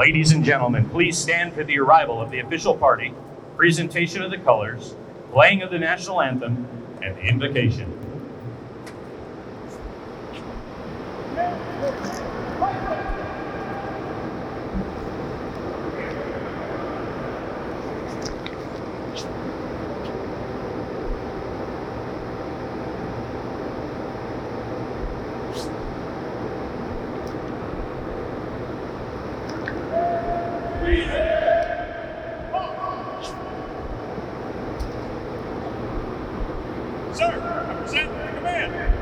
Ladies and gentlemen, please stand for the arrival of the official party, presentation of the colors, playing of the national anthem, and invocation. Sir, I present the command.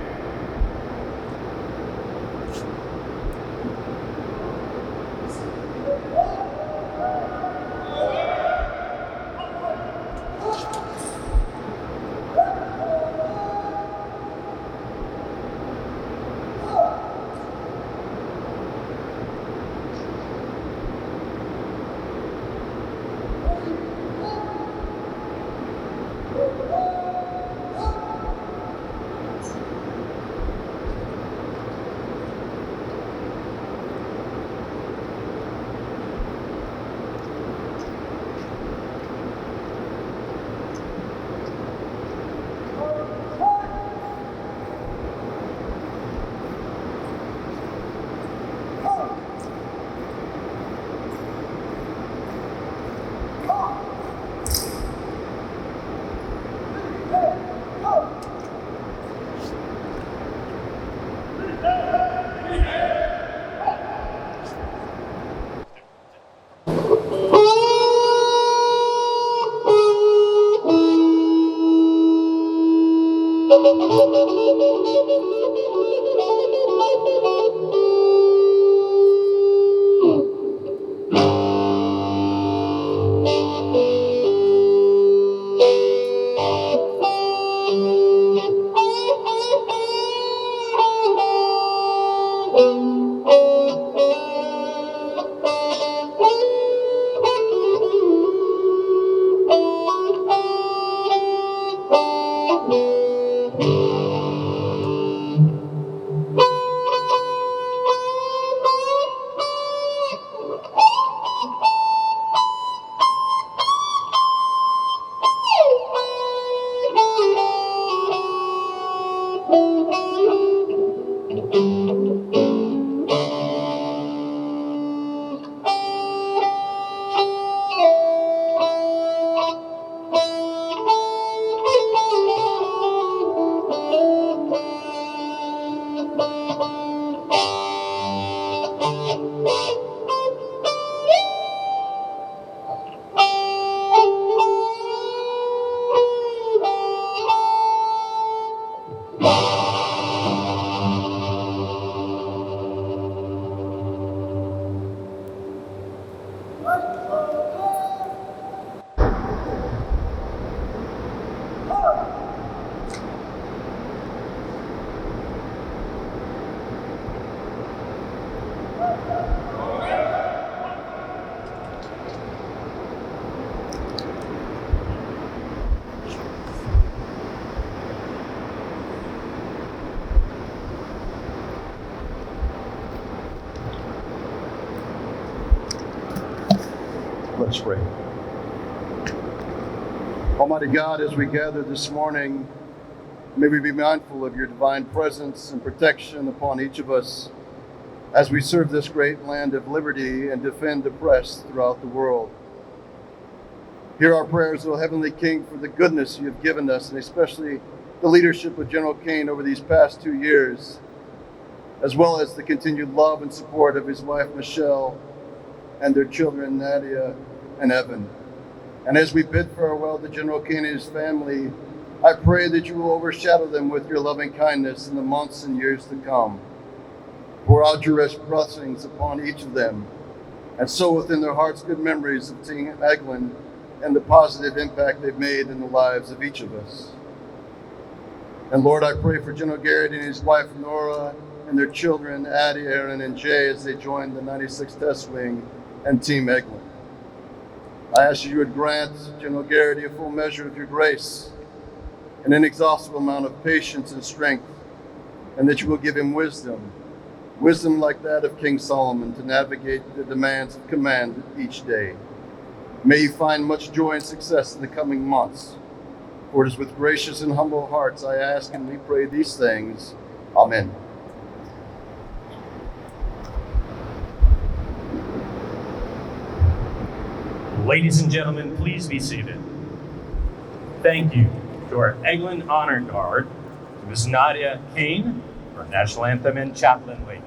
Let's pray. Almighty God, as we gather this morning, may we be mindful of your divine presence and protection upon each of us as we serve this great land of liberty and defend the oppressed throughout the world. Hear our prayers, O Heavenly King, for the goodness you have given us, and especially the leadership of General Kane over these past 2 years, as well as the continued love and support of his wife, Michelle, and their children, Nadia and Evan. And as we bid farewell to General Kane and his family, I pray that you will overshadow them with your loving kindness in the months and years to come. Pour out your rich blessings upon each of them, and sow within their hearts good memories of Team Eglin and the positive impact they've made in the lives of each of us. And Lord, I pray for General Garrity and his wife, Nora, and their children, Addie, Aaron, and Jay, as they join the 96th Test Wing and Team Eglin. I ask you would grant General Garrity a full measure of your grace, an inexhaustible amount of patience and strength, and that you will give him wisdom wisdom like that of King Solomon to navigate the demands of command each day. May you find much joy and success in the coming months. For it is with gracious and humble hearts I ask and we pray these things. Amen. Ladies and gentlemen, please be seated. Thank you to our Eglin Honor Guard, to Ms. Nadia Kane, for our National Anthem and Chaplain Lady.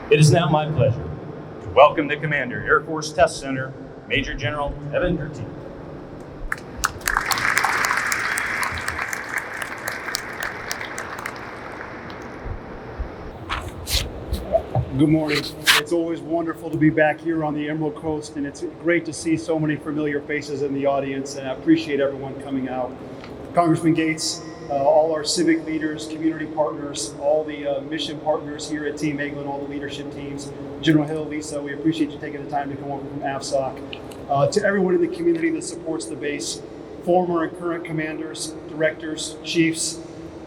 It is now my pleasure to welcome the Commander, Air Force Test Center, Major General Evan Gertie. Good morning. It's always wonderful to be back here on the Emerald Coast, and it's great to see so many familiar faces in the audience, and I appreciate everyone coming out. Congressman Gates, all our civic leaders, community partners, all the mission partners here at Team Eglin, all the leadership teams, General Hill, Lisa, we appreciate you taking the time to come over from AFSOC. To everyone in the community that supports the base, former and current commanders, directors, chiefs,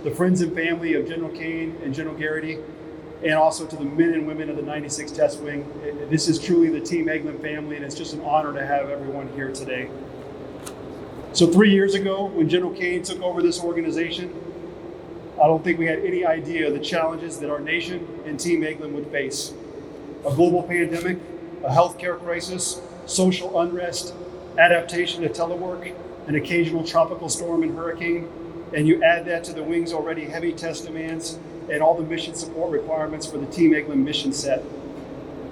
the friends and family of General Kane and General Garrity, and also to the men and women of the 96th Test Wing. This is truly the Team Eglin family, and it's just an honor to have everyone here today. So 3 years ago, when General Kane took over this organization, I don't think we had any idea the challenges that our nation and Team Eglin would face. A global pandemic, a healthcare crisis, social unrest, adaptation to telework, an occasional tropical storm and hurricane, and you add that to the wing's already heavy test demands and all the mission support requirements for the Team Eglin mission set.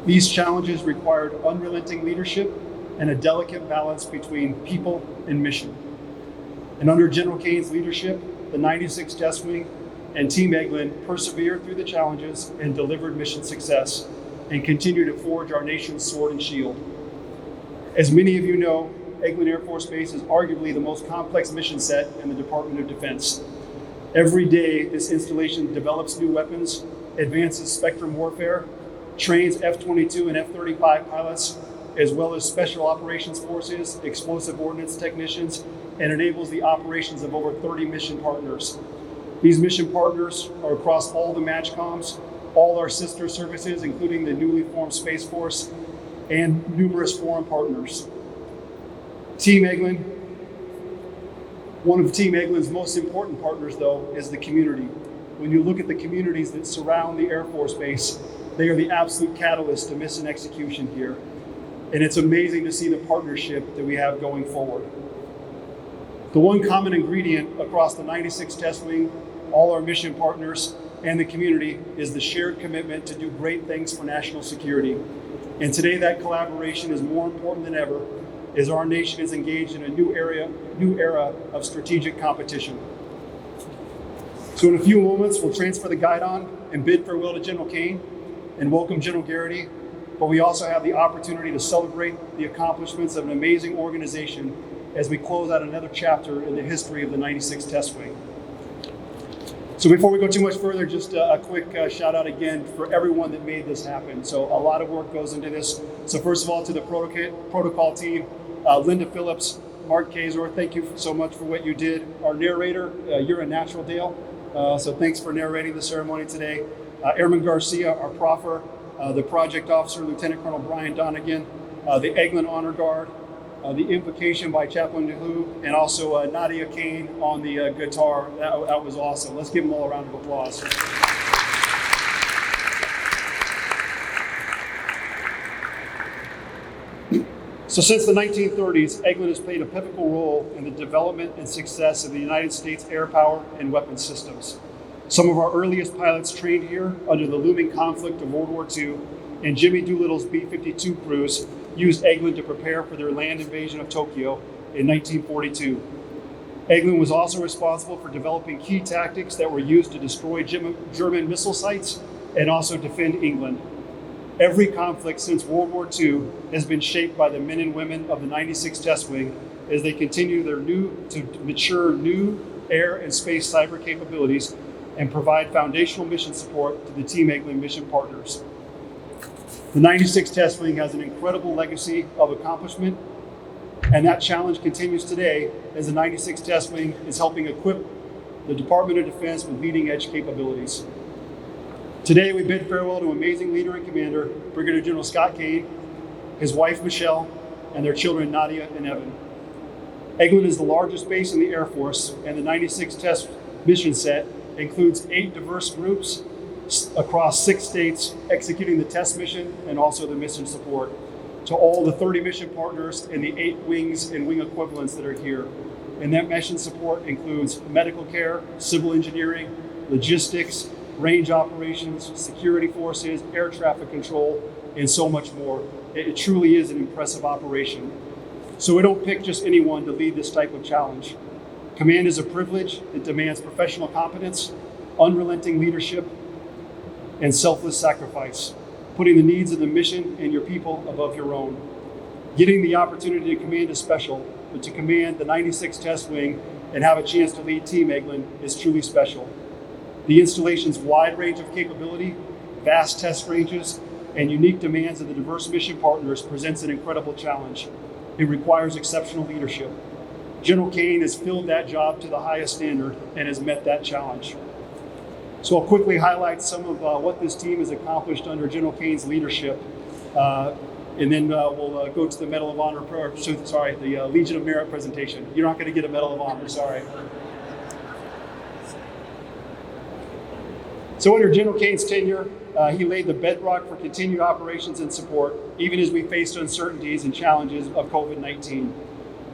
These challenges required unrelenting leadership and a delicate balance between people and mission. And under General Kane's leadership, the 96th Test Wing and Team Eglin persevered through the challenges and delivered mission success and continue to forge our nation's sword and shield. As many of you know, Eglin Air Force Base is arguably the most complex mission set in the Department of Defense. Every day, this installation develops new weapons, advances spectrum warfare, trains F-22 and F-35 pilots, as well as special operations forces, explosive ordnance technicians, and enables the operations of over 30 mission partners. These mission partners are across all the MATCHCOMs, all our sister services, including the newly formed Space Force, and numerous foreign partners. Team Eglin, one of Team Eglin's most important partners, though, is the community. When you look at the communities that surround the Air Force Base, they are the absolute catalyst to mission execution here. And it's amazing to see the partnership that we have going forward. The one common ingredient across the 96th Test Wing, all our mission partners, and the community is the shared commitment to do great things for national security. And today that collaboration is more important than ever as our nation is engaged in a new era of strategic competition. So in a few moments, we'll transfer the guidon and bid farewell to General Kane and welcome General Garrity. But we also have the opportunity to celebrate the accomplishments of an amazing organization as we close out another chapter in the history of the 96th Test Wing. So before we go too much further, just a quick shout out again for everyone that made this happen. So a lot of work goes into this. So first of all, to the protocol team, Linda Phillips, Mark Kazor, thank you so much for what you did. Our narrator, you're a natural, Dale. So thanks for narrating the ceremony today. Airman Garcia, our proffer, the project officer, Lieutenant Colonel Brian Donegan, the Eglin Honor Guard, the invocation by Chaplain DeHoo, and also Nadia Kane on the guitar. That was awesome. Let's give them all a round of applause. So since the 1930s, Eglin has played a pivotal role in the development and success of the United States air power and weapons systems. Some of our earliest pilots trained here under the looming conflict of World War II, and Jimmy Doolittle's B-52 crews used Eglin to prepare for their land invasion of Tokyo in 1942. Eglin was also responsible for developing key tactics that were used to destroy German missile sites and also defend England. Every conflict since World War II has been shaped by the men and women of the 96th Test Wing as they continue to mature new air and space cyber capabilities and provide foundational mission support to the Team Eglin mission partners. The 96th Test Wing has an incredible legacy of accomplishment, And that challenge continues today as the 96th Test Wing is helping equip the Department of Defense with leading edge capabilities. Today, we bid farewell to amazing leader and commander, Brigadier General Scott Cain, his wife, Michelle, and their children, Nadia and Evan. Eglin is the largest base in the Air Force, and the 96th Test mission set includes 8 diverse groups across 6 states executing the test mission and also the mission support to all the 30 mission partners and the 8 wings and wing equivalents that are here. And that mission support includes medical care, civil engineering, logistics, range operations, security forces, air traffic control, and so much more. It truly is an impressive operation. So we don't pick just anyone to lead this type of challenge. Command is a privilege that demands professional competence, unrelenting leadership, and selfless sacrifice, putting the needs of the mission and your people above your own. Getting the opportunity to command is special, but to command the 96th Test Wing and have a chance to lead Team Eglin is truly special. The installation's wide range of capability, vast test ranges, and unique demands of the diverse mission partners presents an incredible challenge. It requires exceptional leadership. General Kane has filled that job to the highest standard and has met that challenge. So I'll quickly highlight some of what this team has accomplished under General Kane's leadership, and then we'll go to the Medal of Honor, the Legion of Merit presentation. You're not going to get a Medal of Honor, sorry. So under General Kane's tenure, he laid the bedrock for continued operations and support, even as we faced uncertainties and challenges of COVID-19.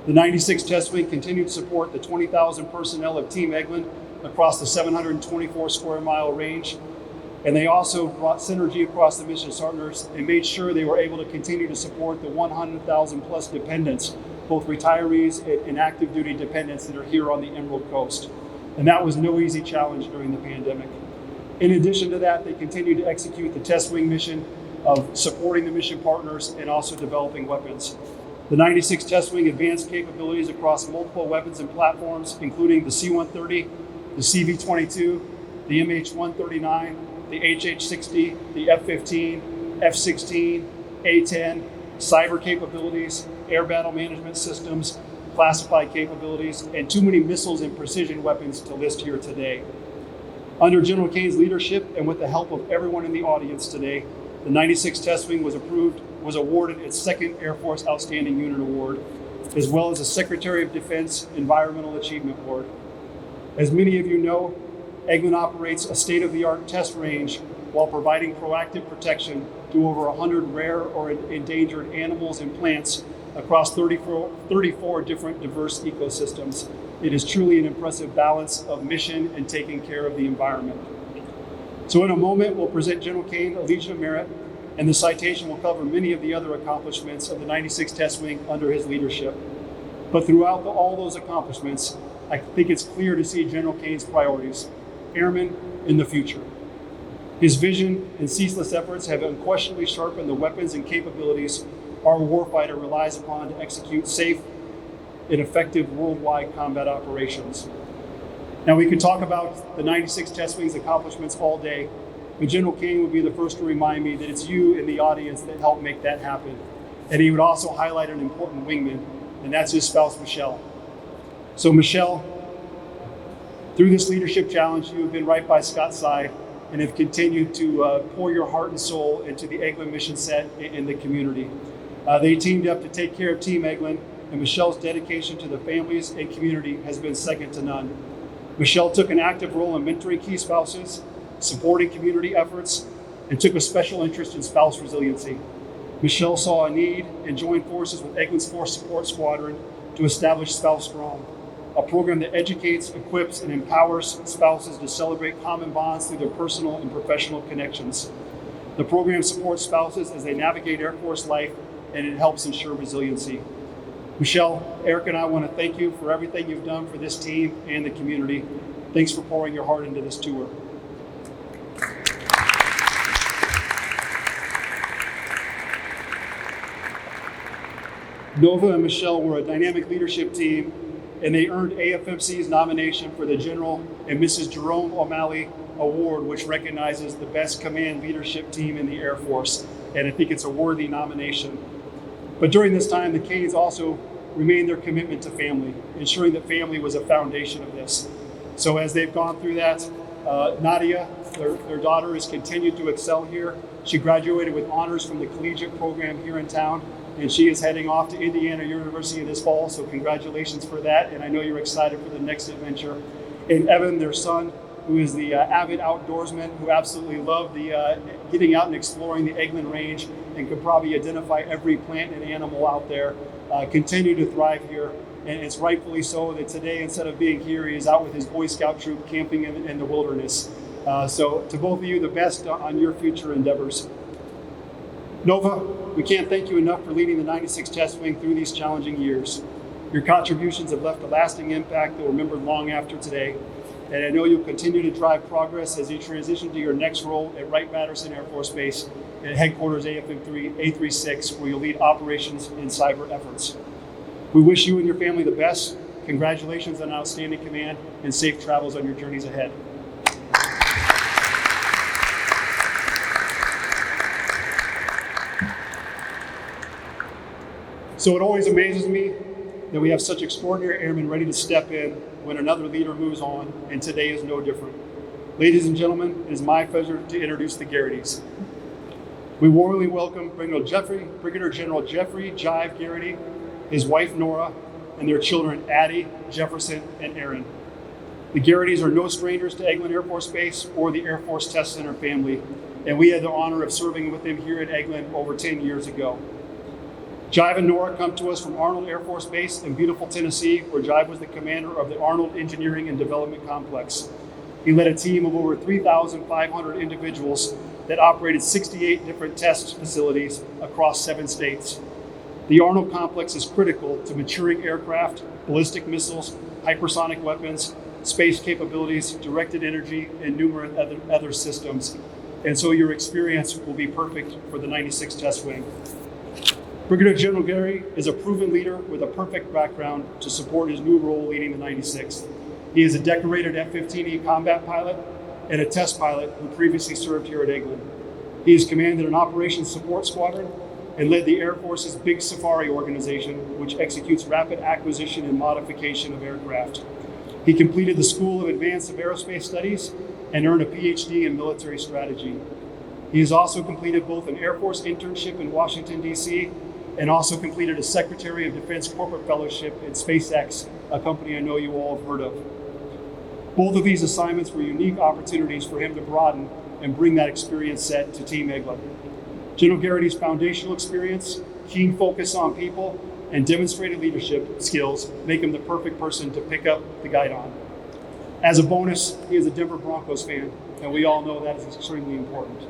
The 96th Test Wing continued to support the 20,000 personnel of Team Eglin across the 724 square mile range. And they also brought synergy across the mission partners and made sure they were able to continue to support the 100,000 plus dependents, both retirees and active duty dependents that are here on the Emerald Coast. And that was no easy challenge during the pandemic. In addition to that, they continued to execute the Test Wing mission of supporting the mission partners and also developing weapons. The 96th Test Wing advanced capabilities across multiple weapons and platforms, including the C-130, the CV-22, the MH-139, the HH-60, the F-15, F-16, A-10, cyber capabilities, air battle management systems, classified capabilities, and too many missiles and precision weapons to list here today. Under General Kane's leadership and with the help of everyone in the audience today, the 96th Test Wing was awarded its 2nd Air Force Outstanding Unit Award, as well as the Secretary of Defense Environmental Achievement Award. As many of you know, Eglin operates a state-of-the-art test range while providing proactive protection to over 100 rare or endangered animals and plants across 34 different diverse ecosystems. It is truly an impressive balance of mission and taking care of the environment. So in a moment, we'll present General Kane a Legion of Merit, and the citation will cover many of the other accomplishments of the 96th Test Wing under his leadership. But throughout all those accomplishments, I think it's clear to see General Kane's priorities, airmen in the future. His vision and ceaseless efforts have unquestionably sharpened the weapons and capabilities our warfighter relies upon to execute safe and effective worldwide combat operations. Now, we could talk about the 96th Test Wing's accomplishments all day, but General Kane would be the first to remind me that it's you in the audience that helped make that happen. And he would also highlight an important wingman, and that's his spouse, Michelle. So Michelle, through this leadership challenge, you have been right by Scott's side and have continued to pour your heart and soul into the Eglin mission set in the community. They teamed up to take care of Team Eglin, and Michelle's dedication to the families and community has been second to none. Michelle took an active role in mentoring key spouses, supporting community efforts, and took a special interest in spouse resiliency. Michelle saw a need and joined forces with Eglin's Force Support Squadron to establish Spouse Strong, a program that educates, equips, and empowers spouses to celebrate common bonds through their personal and professional connections. The program supports spouses as they navigate Air Force life, and it helps ensure resiliency. Michelle, Eric, and I want to thank you for everything you've done for this team and the community. Thanks for pouring your heart into this tour. Nova and Michelle were a dynamic leadership team, and they earned AFMC's nomination for the General and Mrs. Jerome O'Malley Award, which recognizes the best command leadership team in the Air Force. And I think it's a worthy nomination. But during this time, the Canes also remained their commitment to family, ensuring that family was a foundation of this. So as they've gone through that, Nadia, their daughter, has continued to excel here. She graduated with honors from the collegiate program here in town, and she is heading off to Indiana University this fall, so congratulations for that, and I know you're excited for the next adventure. And Evan, their son, who is the avid outdoorsman, who absolutely loved the getting out and exploring the Eglin Range and could probably identify every plant and animal out there, continue to thrive here. And it's rightfully so that today, instead of being here, he is out with his Boy Scout troop camping in the wilderness. So to both of you, the best on your future endeavors. Nova, we can't thank you enough for leading the 96 Test Wing through these challenging years. Your contributions have left a lasting impact that will be remembered long after today. And I know you'll continue to drive progress as you transition to your next role at Wright-Patterson Air Force Base at Headquarters A36, where you'll lead operations and cyber efforts. We wish you and your family the best. Congratulations on outstanding command and safe travels on your journeys ahead. So it always amazes me that we have such extraordinary airmen ready to step in when another leader moves on, and today is no different. Ladies and gentlemen, it is my pleasure to introduce the Garrity's. We warmly welcome Brigadier General Jeffrey Jive Garrity, his wife Nora, and their children Addie, Jefferson, and Aaron. The Garrity's are no strangers to Eglin Air Force Base or the Air Force Test Center family, and we had the honor of serving with them here at Eglin over 10 years ago. Jive and Nora come to us from Arnold Air Force Base in beautiful Tennessee, where Jive was the commander of the Arnold Engineering and Development Complex. He led a team of over 3,500 individuals that operated 68 different test facilities across 7 states. The Arnold complex is critical to maturing aircraft, ballistic missiles, hypersonic weapons, space capabilities, directed energy, and numerous other systems. And so your experience will be perfect for the 96 Test Wing. Brigadier General Garrity is a proven leader with a perfect background to support his new role leading the 96th. He is a decorated F-15E combat pilot and a test pilot who previously served here at Eglin. He has commanded an operations support squadron and led the Air Force's Big Safari organization, which executes rapid acquisition and modification of aircraft. He completed the School of Advanced Aerospace Studies and earned a PhD in military strategy. He has also completed both an Air Force internship in Washington, D.C., and also completed a Secretary of Defense Corporate Fellowship at SpaceX, a company I know you all have heard of. Both of these assignments were unique opportunities for him to broaden and bring that experience set to Team Eglin. General Garrity's foundational experience, keen focus on people, and demonstrated leadership skills make him the perfect person to pick up the guidon. As a bonus, he is a Denver Broncos fan, and we all know that is extremely important.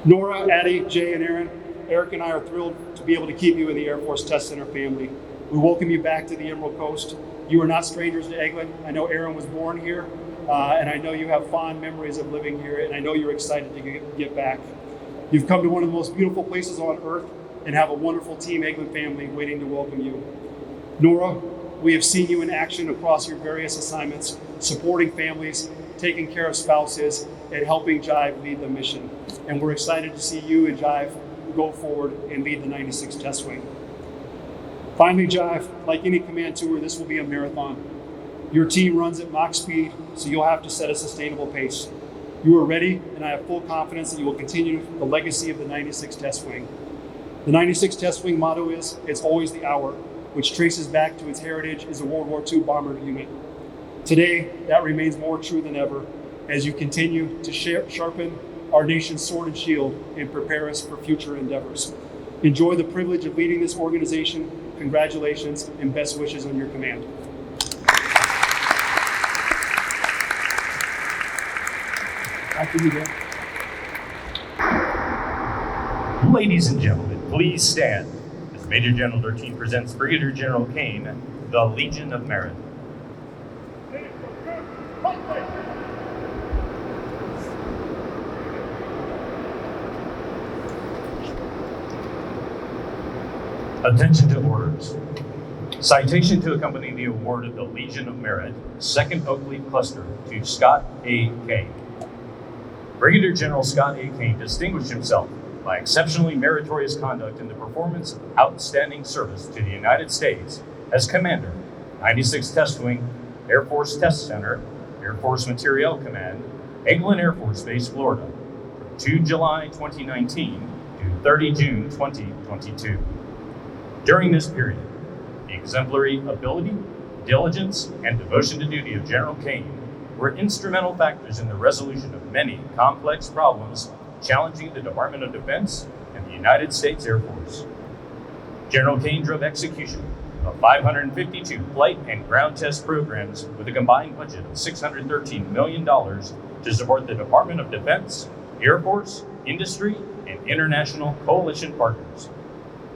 Nora, Addie, Jay, and Aaron, Eric and I are thrilled to be able to keep you in the Air Force Test Center family. We welcome you back to the Emerald Coast. You are not strangers to Eglin. I know Aaron was born here, and I know you have fond memories of living here, and I know you're excited to get back. You've come to one of the most beautiful places on earth and have a wonderful Team Eglin family waiting to welcome you. Nora, we have seen you in action across your various assignments, supporting families, taking care of spouses, and helping Jive lead the mission. And we're excited to see you and Jive go forward and lead the 96 Test Wing. Finally, Jive, like any command tour, this will be a marathon. Your team runs at Mach speed, so you'll have to set a sustainable pace. You are ready, and I have full confidence that you will continue the legacy of the 96 Test Wing. The 96 Test Wing motto is, "It's always the hour," which traces back to its heritage as a World War II bomber unit. Today, that remains more true than ever as you continue to sharpen our nation's sword and shield and prepare us for future endeavors. Enjoy the privilege of leading this organization. Congratulations and best wishes on your command. Back to you, Dan. Ladies and gentlemen, please stand as Major General 13 presents Brigadier General Kane, the Legion of Merit. Attention to orders. Citation to accompany the award of the Legion of Merit, 2nd Oak Leaf Cluster, to Scott A. Kane. Brigadier General Scott A. Kane distinguished himself by exceptionally meritorious conduct in the performance of outstanding service to the United States as Commander, 96th Test Wing, Air Force Test Center, Air Force Materiel Command, Eglin Air Force Base, Florida, from 2 July 2019 to 30 June 2022. During this period, the exemplary ability, diligence, and devotion to duty of General Cain were instrumental factors in the resolution of many complex problems challenging the Department of Defense and the United States Air Force. General Cain drove execution of 552 flight and ground test programs with a combined budget of $613 million to support the Department of Defense, Air Force, industry, and international coalition partners.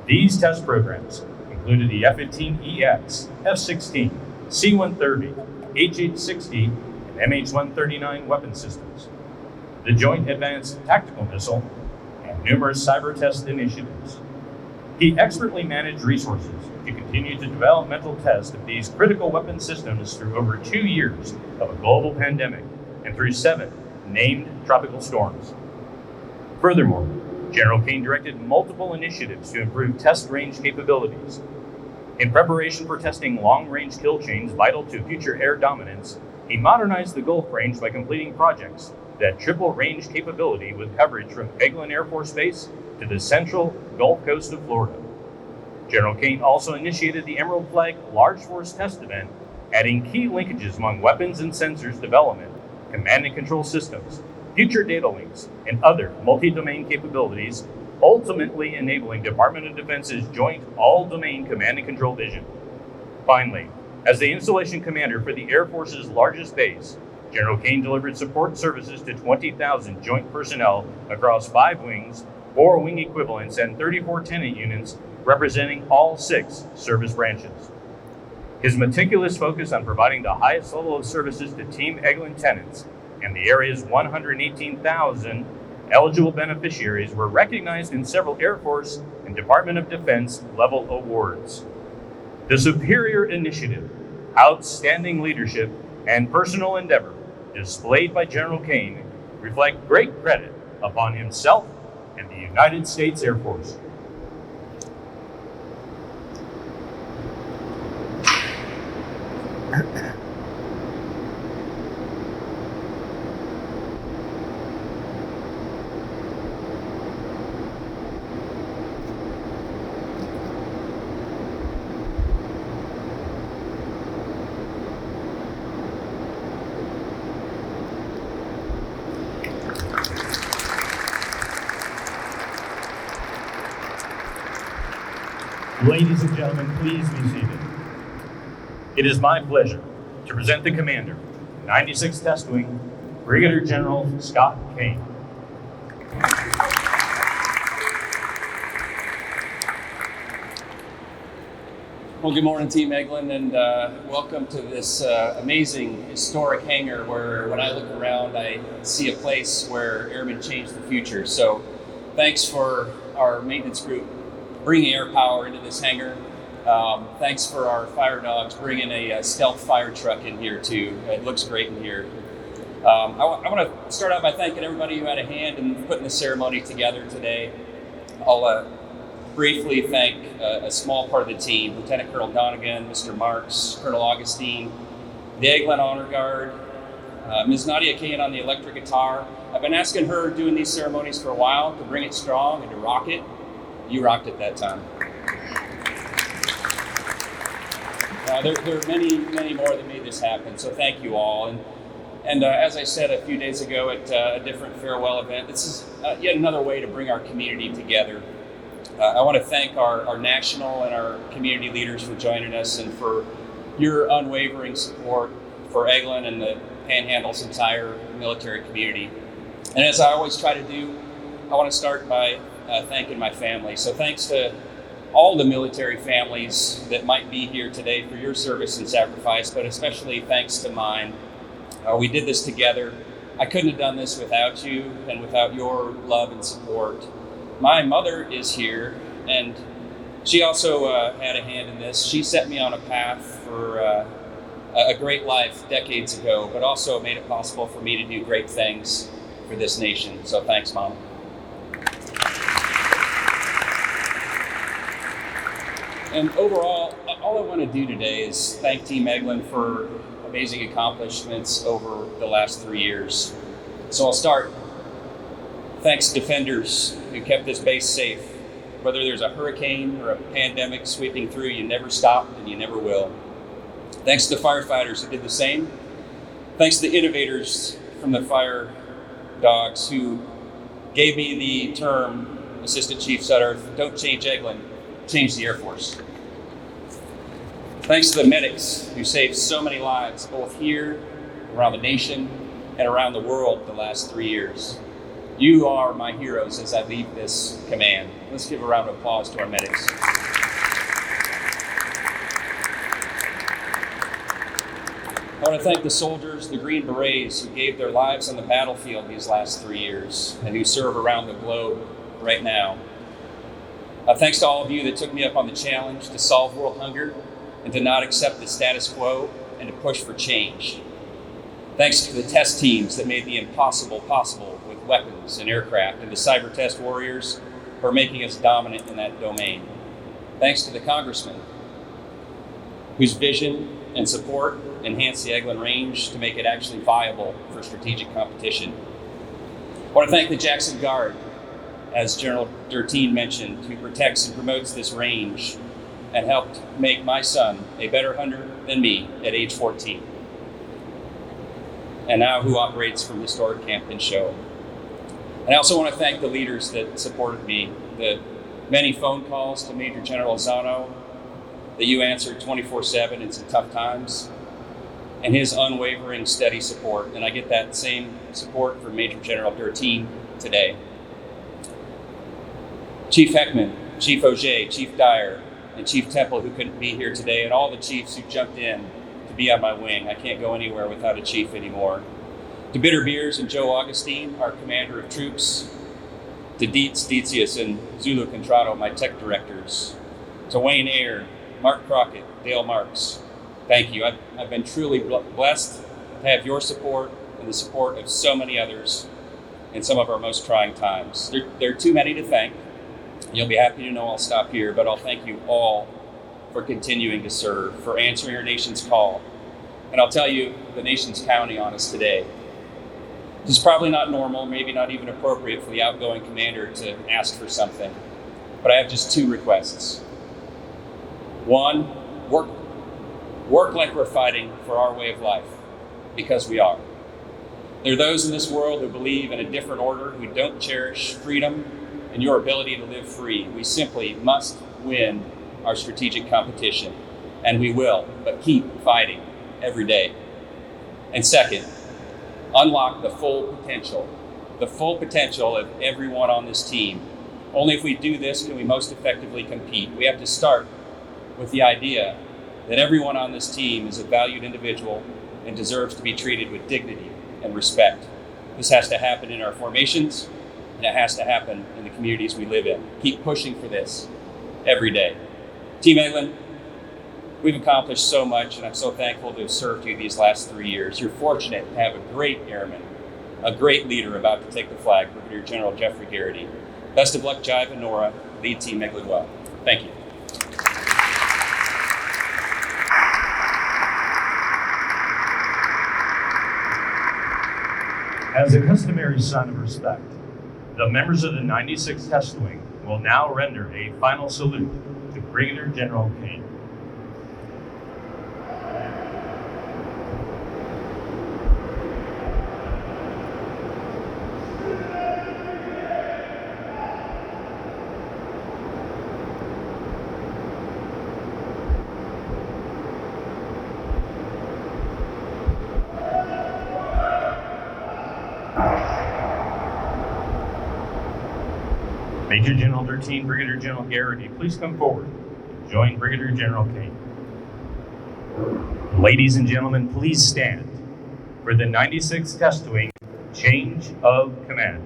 These test programs included the F-15EX, F-16, C-130, HH-60, and MH-139 weapon systems, the Joint Advanced Tactical Missile, and numerous cyber test initiatives. He expertly managed resources to continue to developmental test of these critical weapon systems through over 2 years of a global pandemic and through 7 named tropical storms. Furthermore, General Cain directed multiple initiatives to improve test range capabilities. In preparation for testing long-range kill chains vital to future air dominance, he modernized the Gulf range by completing projects that triple range capability with coverage from Eglin Air Force Base to the central Gulf Coast of Florida. General Cain also initiated the Emerald Flag Large Force Test Event, adding key linkages among weapons and sensors development, command and control systems, future data links, and other multi-domain capabilities, ultimately enabling Department of Defense's joint all-domain command and control vision. Finally, as the installation commander for the Air Force's largest base, General Cain delivered support services to 20,000 joint personnel across 5 wings, 4 wing equivalents, and 34 tenant units representing all 6 service branches. His meticulous focus on providing the highest level of services to Team Eglin tenants and the area's 118,000 eligible beneficiaries were recognized in several Air Force and Department of Defense level awards. The superior initiative, outstanding leadership, and personal endeavor displayed by General Cain reflect great credit upon himself and the United States Air Force. Ladies and gentlemen, please be seated. It is my pleasure to present the commander, 96th Test Wing, Brigadier General Scott Kane. Well, good morning, Team Eglin, and welcome to this amazing historic hangar where when I look around, I see a place where airmen change the future. So thanks for our maintenance group bringing air power into this hangar. Thanks for our fire dogs bringing a stealth fire truck in here too. It looks great in here. I want to start out by thanking everybody who had a hand in putting the ceremony together today. I'll briefly thank a small part of the team, Lieutenant Colonel Donegan, Mr. Marks, Colonel Augustine, the Eglin Honor Guard, Ms. Nadia Cain on the electric guitar. I've been asking her doing these ceremonies for a while to bring it strong and to rock it. You rocked it that time. There are many, many more that made this happen, so thank you all. And as I said a few days ago at a different farewell event, this is yet another way to bring our community together. I want to thank our national and our community leaders for joining us and for your unwavering support for Eglin and the Panhandle's entire military community. And as I always try to do, I want to start by thanking my family. So thanks to all the military families that might be here today for your service and sacrifice, but especially thanks to mine. We did this together. I couldn't have done this without you and without your love and support. My mother is here, and she also had a hand in this. She set me on a path for a great life decades ago, but also made it possible for me to do great things for this nation. So thanks, Mom. And overall, all I want to do today is thank Team Eglin for amazing accomplishments over the last 3 years. So I'll start. Thanks defenders who kept this base safe. Whether there's a hurricane or a pandemic sweeping through, you never stopped and you never will. Thanks to the firefighters who did the same. Thanks to the innovators from the fire dogs who gave me the term, Assistant Chief Sutter, don't change Eglin, change the Air Force. Thanks to the medics who saved so many lives, both here, around the nation, and around the world the last 3 years. You are my heroes as I leave this command. Let's give a round of applause to our medics. I want to thank the soldiers, the Green Berets, who gave their lives on the battlefield these last 3 years and who serve around the globe right now. Thanks to all of you that took me up on the challenge to solve world hunger and to not accept the status quo and to push for change. Thanks to the test teams that made the impossible possible with weapons and aircraft, and the cyber test warriors who are making us dominant in that domain. Thanks to the congressmen whose vision and support enhance the Eglin range to make it actually viable for strategic competition. I want to thank the Jackson Guard, as General Derteen mentioned, who protects and promotes this range and helped make my son a better hunter than me at age 14. And now who operates from historic Camp Pinchot. And I also want to thank the leaders that supported me, the many phone calls to Major General Zano that you answered 24/7 in some tough times, and his unwavering steady support. And I get that same support from Major General Derteen today. Chief Heckman, Chief Auger, Chief Dyer, and Chief Temple, who couldn't be here today, and all the chiefs who jumped in to be on my wing. I can't go anywhere without a chief anymore. To Bitter Beers and Joe Augustine, our commander of troops. To Dietz, Dietzius, and Zulu Contrato, my tech directors. To Wayne Ayer, Mark Crockett, Dale Marks, thank you. I've been truly blessed to have your support and the support of so many others in some of our most trying times. There are too many to thank. You'll be happy to know I'll stop here, but I'll thank you all for continuing to serve, for answering our nation's call. And I'll tell you, the nation's counting on us today. This is probably not normal, maybe not even appropriate for the outgoing commander to ask for something, but I have just 2 requests. One, work like we're fighting for our way of life, because we are. There are those in this world who believe in a different order, who don't cherish freedom and your ability to live free. We simply must win our strategic competition, and we will, but keep fighting every day. And second, unlock the full potential of everyone on this team. Only if we do this can we most effectively compete. We have to start with the idea that everyone on this team is a valued individual and deserves to be treated with dignity and respect. This has to happen in our formations, and it has to happen in the communities we live in. Keep pushing for this every day. Team Eglin, we've accomplished so much, and I'm so thankful to have served you these last 3 years. You're fortunate to have a great airman, a great leader about to take the flag, Brigadier General Jeffrey Garrity. Best of luck, Jive and Nora. Lead Team Eglin well. Thank you. As a customary sign of respect, the members of the 96th Test Wing will now render a final salute to Brigadier General Kane. Major General Derteen, Brigadier General Garrity, please come forward. Join Brigadier General Kane. Ladies and gentlemen, please stand for the 96th Test Wing change of command.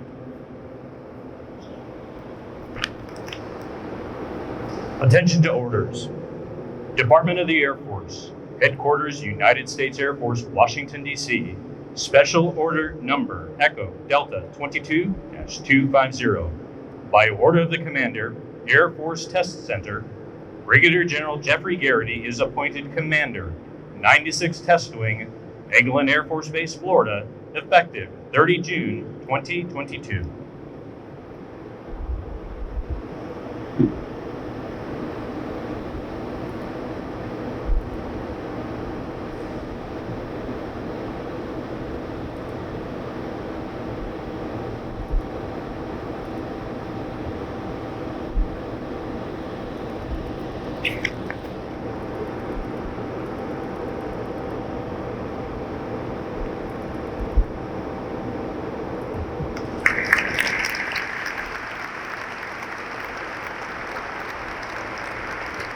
Attention to orders. Department of the Air Force, Headquarters, United States Air Force, Washington, D.C. Special Order Number Echo Delta 22-250. By order of the Commander, Air Force Test Center, Brigadier General Jeffrey Garrity is appointed Commander, 96th Test Wing, Eglin Air Force Base, Florida, effective 30 June 2022.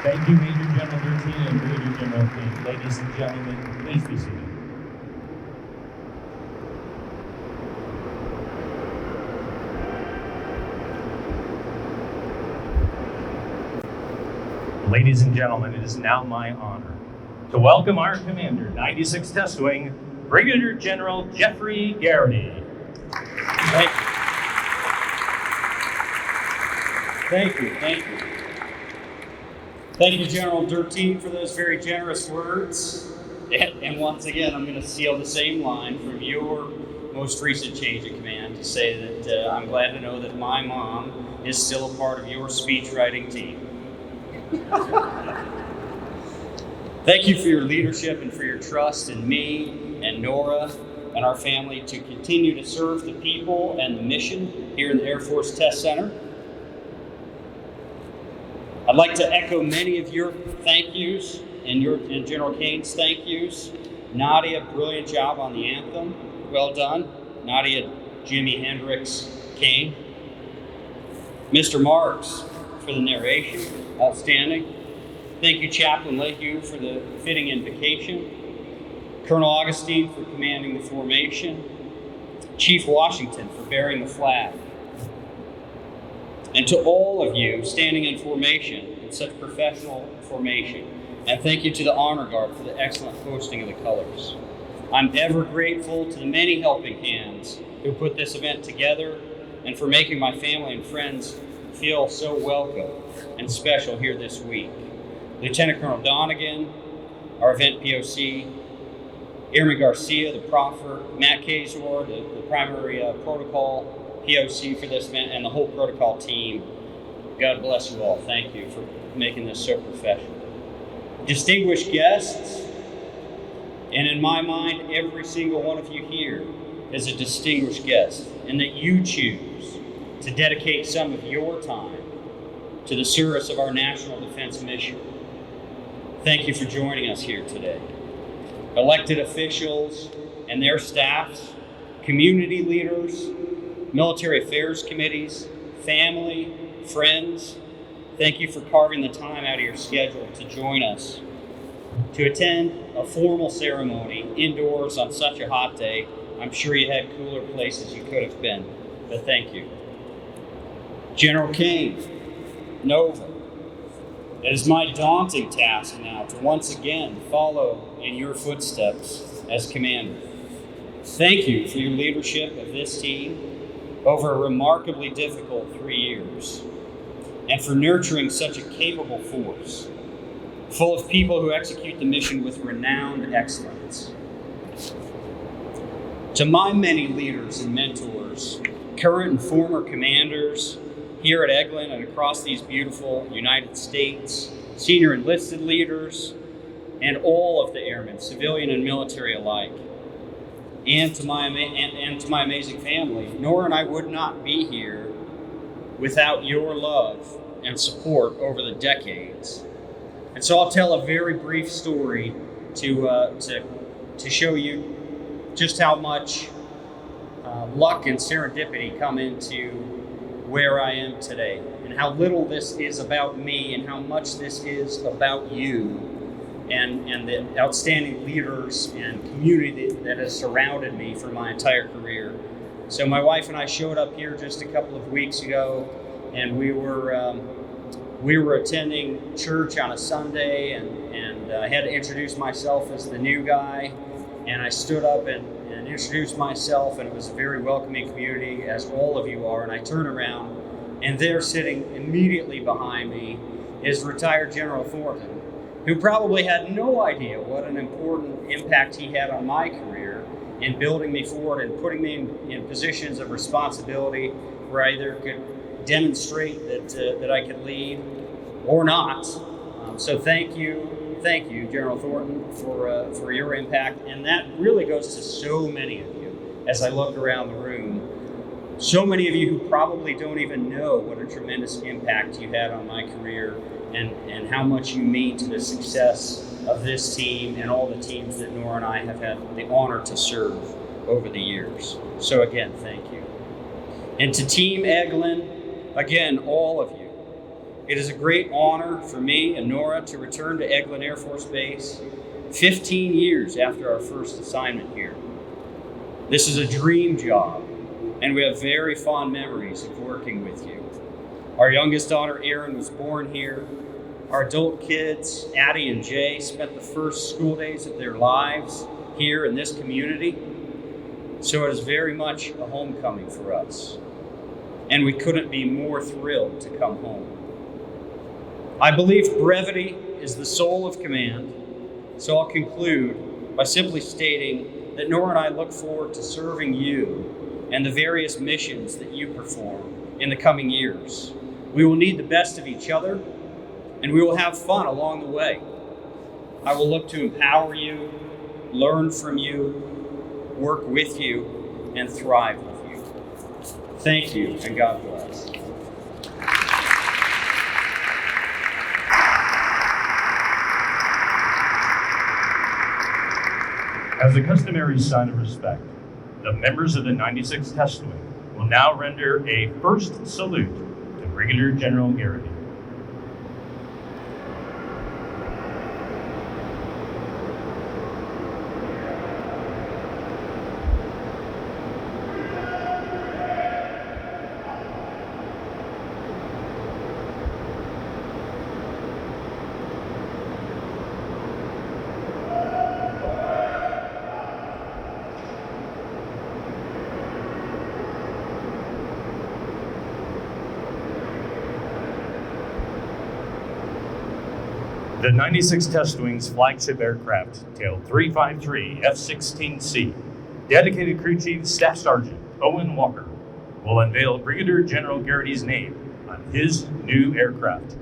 Thank you, Major General Geraghty and Brigadier General Kane. Ladies and gentlemen, please be seated. Ladies and gentlemen, it is now my honor to welcome our Commander, 96th Test Wing, Brigadier General Jeffrey Garrity. Thank you. Thank you, General Geraghty, for those very generous words. And once again, I'm going to steal the same line from your most recent change of command to say that I'm glad to know that my mom is still a part of your speech writing team. Thank you for your leadership and for your trust in me and Nora and our family to continue to serve the people and the mission here in the Air Force Test Center. I'd like to echo many of your thank yous and General Kane's thank yous. Nadia, brilliant job on the anthem. Well done. Nadia, Jimi Hendrix, Cain. Mr. Marks for the narration. Outstanding. Thank you, Chaplain Lehue, for the fitting invocation. Colonel Augustine for commanding the formation. Chief Washington for bearing the flag. And to all of you standing in formation in such professional formation. And thank you to the Honor Guard for the excellent posting of the colors. I'm ever grateful to the many helping hands who put this event together and for making my family and friends feel so welcome and special here this week. Lieutenant Colonel Donegan, our event POC, Airman Garcia, the proffer, Matt Kazor, the primary protocol POC for this event, and the whole protocol team. God bless you all. Thank you for making this so professional. Distinguished guests, and in my mind, every single one of you here is a distinguished guest, and that you choose to dedicate some of your time to the service of our national defense mission. Thank you for joining us here today. Elected officials and their staffs, community leaders, military affairs committees, family, friends, thank you for carving the time out of your schedule to join us to attend a formal ceremony indoors on such a hot day. I'm sure you had cooler places you could have been, but thank you. General Kane, Nova, it is my daunting task now to once again follow in your footsteps as commander. Thank you for your leadership of this team over a remarkably difficult 3 years, and for nurturing such a capable force, full of people who execute the mission with renowned excellence. To my many leaders and mentors, current and former commanders here at Eglin and across these beautiful United States, senior enlisted leaders, and all of the airmen, civilian and military alike, and to my amazing family, Nora and I would not be here without your love and support over the decades. And so I'll tell a very brief story to show you just how much luck and serendipity come into where I am today, and how little this is about me and how much this is about you and the outstanding leaders and community that has surrounded me for my entire career. So my wife and I showed up here just a couple of weeks ago, and we were attending church on a Sunday, and I had to introduce myself as the new guy, and I stood up and introduced myself, and it was a very welcoming community, as all of you are, and I turn around, and they're sitting immediately behind me is retired General Thornton, who probably had no idea what an important impact he had on my career in building me forward and putting me in positions of responsibility where I either could demonstrate that I could lead or not. So thank you, General Thornton, for your impact. And that really goes to so many of you as I look around the room. So many of you who probably don't even know what a tremendous impact you had on my career and how much you mean to the success of this team and all the teams that Nora and I have had the honor to serve over the years. So again, thank you. And to Team Eglin, again, all of you, it is a great honor for me and Nora to return to Eglin Air Force Base 15 years after our first assignment here. This is a dream job, and we have very fond memories of working with you. Our youngest daughter, Erin, was born here. Our adult kids, Addie and Jay, spent the first school days of their lives here in this community. So it is very much a homecoming for us. And we couldn't be more thrilled to come home. I believe brevity is the soul of command. So I'll conclude by simply stating that Nora and I look forward to serving you and the various missions that you perform in the coming years. We will need the best of each other, and we will have fun along the way. I will look to empower you, learn from you, work with you, and thrive with you. Thank you, and God bless. As a customary sign of respect, the members of the 96th Test Wing will now render a first salute to Brigadier General Garrity. The 96th Test Wing's flagship aircraft, Tail 353 F-16C, dedicated Crew Chief Staff Sergeant Owen Walker, will unveil Brigadier General Garrity's name on his new aircraft.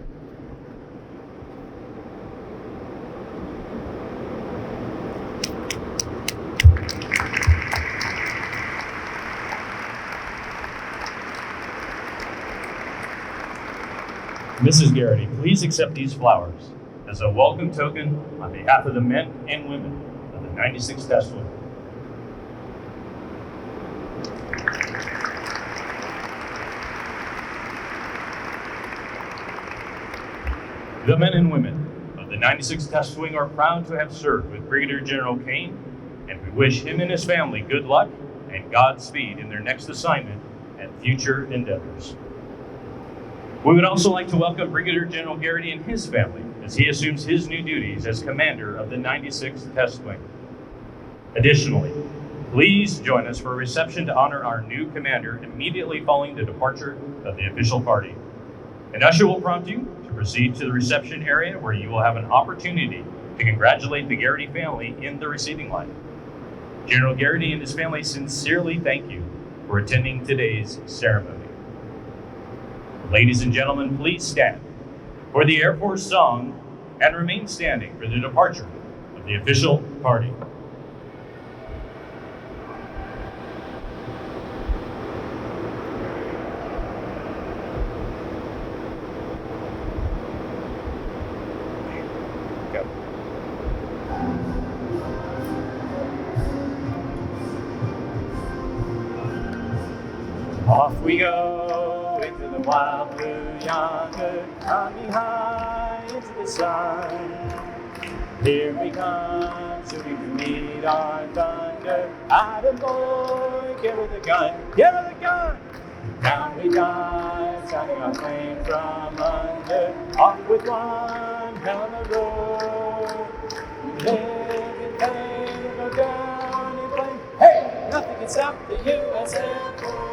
Mrs. Garrity, please accept these flowers as a welcome token on behalf of the men and women of the 96th Test Wing. The men and women of the 96th Test Wing are proud to have served with Brigadier General Kane, and we wish him and his family good luck and Godspeed in their next assignment and future endeavors. We would also like to welcome Brigadier General Garrity and his family as he assumes his new duties as commander of the 96th Test Wing. Additionally, please join us for a reception to honor our new commander immediately following the departure of the official party. An usher will prompt you to proceed to the reception area where you will have an opportunity to congratulate the Garrity family in the receiving line. General Garrity and his family sincerely thank you for attending today's ceremony. Ladies and gentlemen, please stand for the Air Force song and remain standing for the departure of the official party. Go. Off we go into the wild blue yonder, climbing high into the sun. Here we come, shooting to meet our thunder. Adam boy, give her the gun, give her the gun. Down we dive, shining our flame from under. Off with one hell of a roll. Live in pain, go down in flame. Hey, nothing can stop the U.S. Air Force.